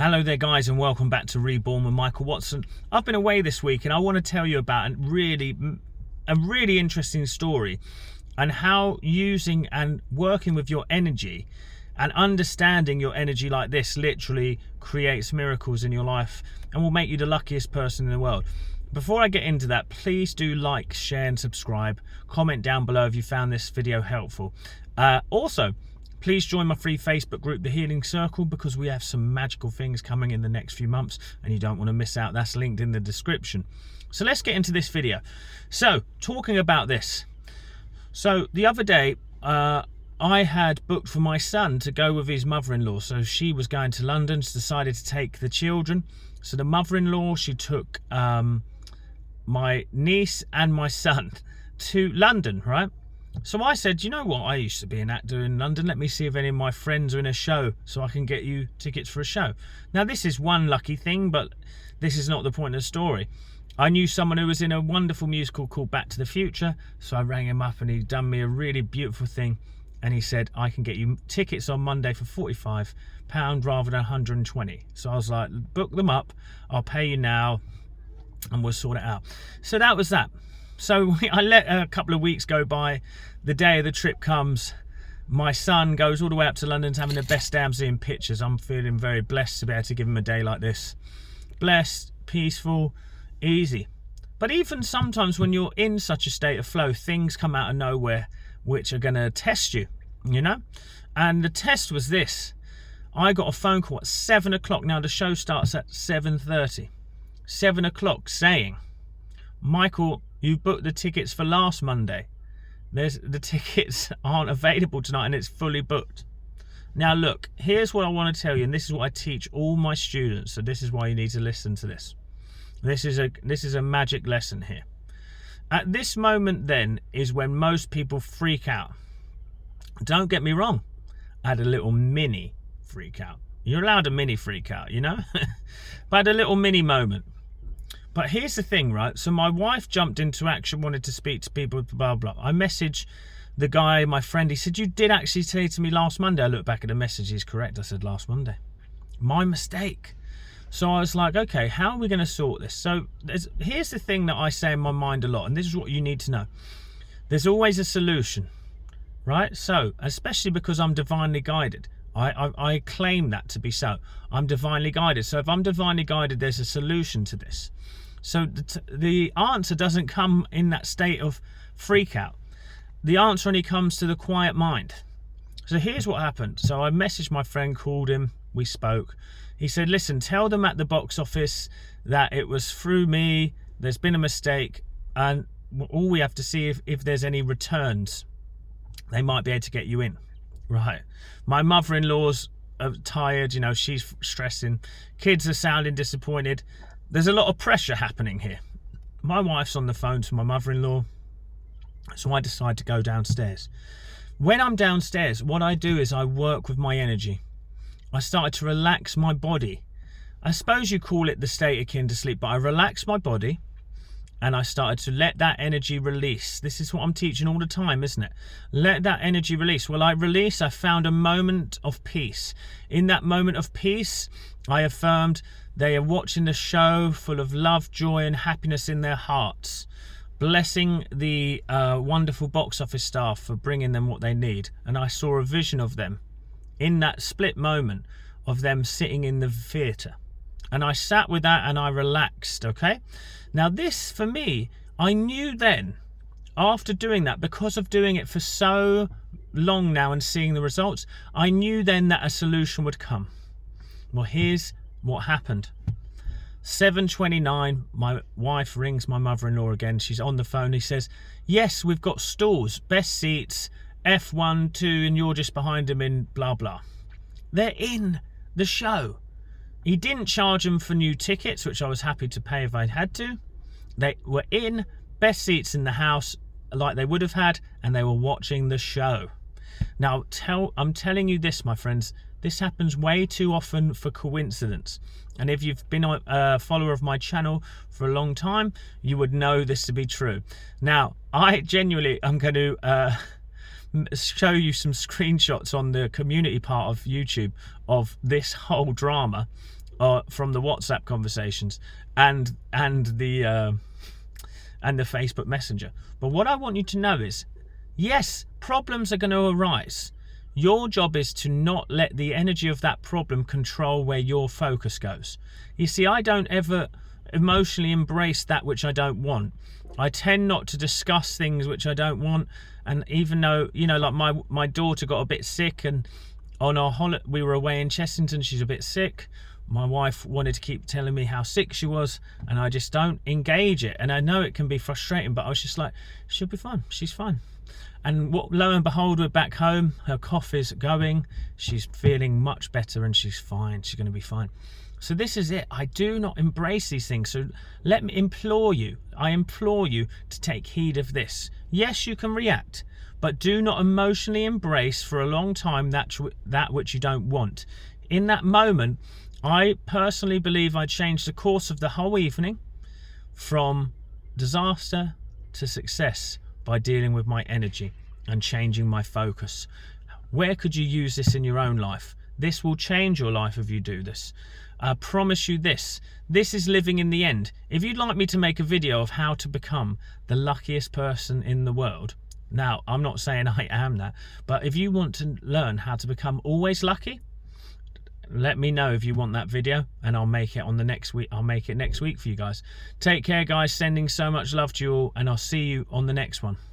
Hello there guys, and welcome back to Reborn with Michael Watson. I've been away this week and I want to tell you about a really interesting story and how using and working with your energy and understanding your energy like this literally creates miracles in your life and will make you the luckiest person in the world. Before I get into that, please do like, share and subscribe. Comment down below if you found this video helpful. Also, please join my free Facebook group, The Healing Circle, because we have some magical things coming in the next few months and you don't want to miss out. That's linked in the description. So let's get into this video. So, talking about this. So, the other day, I had booked for my son to go with his mother-in-law. So, she was going to London, she decided to take the children. So, the mother-in-law, she took my niece and my son to London, right? So I said, you know what, I used to be an actor in London. Let me see if any of my friends are in a show so I can get you tickets for a show. Now, this is one lucky thing, but this is not the point of the story. I knew someone who was in a wonderful musical called Back to the Future. So I rang him up and he'd done me a really beautiful thing. And he said, I can get you tickets on Monday for £45 rather than 120. So I was like, book them up. I'll pay you now and we'll sort it out. So that was that. So I let a couple of weeks go by. The day of the trip comes. My son goes all the way up to London, having the best day. I'm seeing pictures. I'm feeling very blessed to be able to give him a day like this. Blessed, peaceful, easy. But even sometimes when you're in such a state of flow, things come out of nowhere which are going to test you, you know? And the test was this. I got a phone call at 7 o'clock. Now the show starts at 7:30. 7 o'clock saying, Michael, you booked the tickets for last Monday. The tickets aren't available tonight and it's fully booked. Now look, here's what I want to tell you, and this is what I teach all my students, so this is why you need to listen to this. This is a magic lesson here. At this moment then is when most people freak out. Don't get me wrong, I had a little mini freak out. You're allowed a mini freak out, you know? But I had a little mini moment. But here's the thing, right? So my wife jumped into action, wanted to speak to people, blah, blah. I messaged the guy, my friend. He said, you did actually say to me last Monday. I looked back at the message. He's correct. I said last Monday. My mistake. So I was like, okay, how are we going to sort this? So here's the thing that I say in my mind a lot, and this is what you need to know. There's always a solution, right? So, especially because I'm divinely guided. I claim that to be so. I'm divinely guided. So if I'm divinely guided, there's a solution to this. So the answer doesn't come in that state of freak out. The answer only comes to the quiet mind. So here's what happened. So I messaged my friend, called him, we spoke. He said, listen, tell them at the box office that it was through me, there's been a mistake, and all we have to see if there's any returns. They might be able to get you in. Right. My mother-in-law's tired, you know, she's stressing. Kids are sounding disappointed. There's a lot of pressure happening here. My wife's on the phone to my mother-in-law, so I decide to go downstairs. When I'm downstairs, what I do is I work with my energy. I started to relax my body. I suppose you call it the state akin to sleep, but I relaxed my body and I started to let that energy release. This is what I'm teaching all the time, isn't it? Let that energy release. Well, I found a moment of peace. In that moment of peace, I affirmed they are watching the show full of love, joy and happiness in their hearts. Blessing the wonderful box office staff for bringing them what they need. And I saw a vision of them in that split moment of them sitting in the theatre. And I sat with that and I relaxed, okay? Now this, for me, I knew then, after doing that, because of doing it for so long now and seeing the results, I knew then that a solution would come. Well, here's what happened. 7:29, my wife rings my mother-in-law again. She's on the phone. He says, yes, we've got stalls, best seats, F1, 2, and you're just behind them in blah, blah. They're in the show. He didn't charge them for new tickets, which I was happy to pay if I had to. They were in, best seats in the house, like they would have had, and they were watching the show. Now, I'm telling you this, my friends, this happens way too often for coincidence. And if you've been a follower of my channel for a long time, you would know this to be true. Now, I genuinely am going to show you some screenshots on the community part of YouTube of this whole drama. from the WhatsApp conversations and the Facebook Messenger. But what I want you to know is, yes, problems are going to arise. Your job is to not let the energy of that problem control where your focus goes. You see, I don't ever emotionally embrace that which I don't want. I tend not to discuss things which I don't want. And even though, like my daughter got a bit sick, and on our holiday, we were away in Chessington, she's a bit sick. My wife wanted to keep telling me how sick she was, and I just don't engage it. And I know it can be frustrating, but I was just like, she'll be fine, she's fine. And lo and behold, we're back home, her cough is going, she's feeling much better, and she's fine, she's going to be fine. So this is it. I do not embrace these things. So let me implore you, I implore you to take heed of this. Yes, you can react, but do not emotionally embrace for a long time that which you don't want. In that moment, I personally believe I changed the course of the whole evening from disaster to success by dealing with my energy and changing my focus. Where could you use this in your own life? This will change your life if you do this. I promise you this. This is living in the end. If you'd like me to make a video of how to become the luckiest person in the world, now I'm not saying I am that, but if you want to learn how to become always lucky, let me know if you want that video, and I'll make it on the next week. I'll make it next week for you guys. Take care, guys. Sending so much love to you all, and I'll see you on the next one.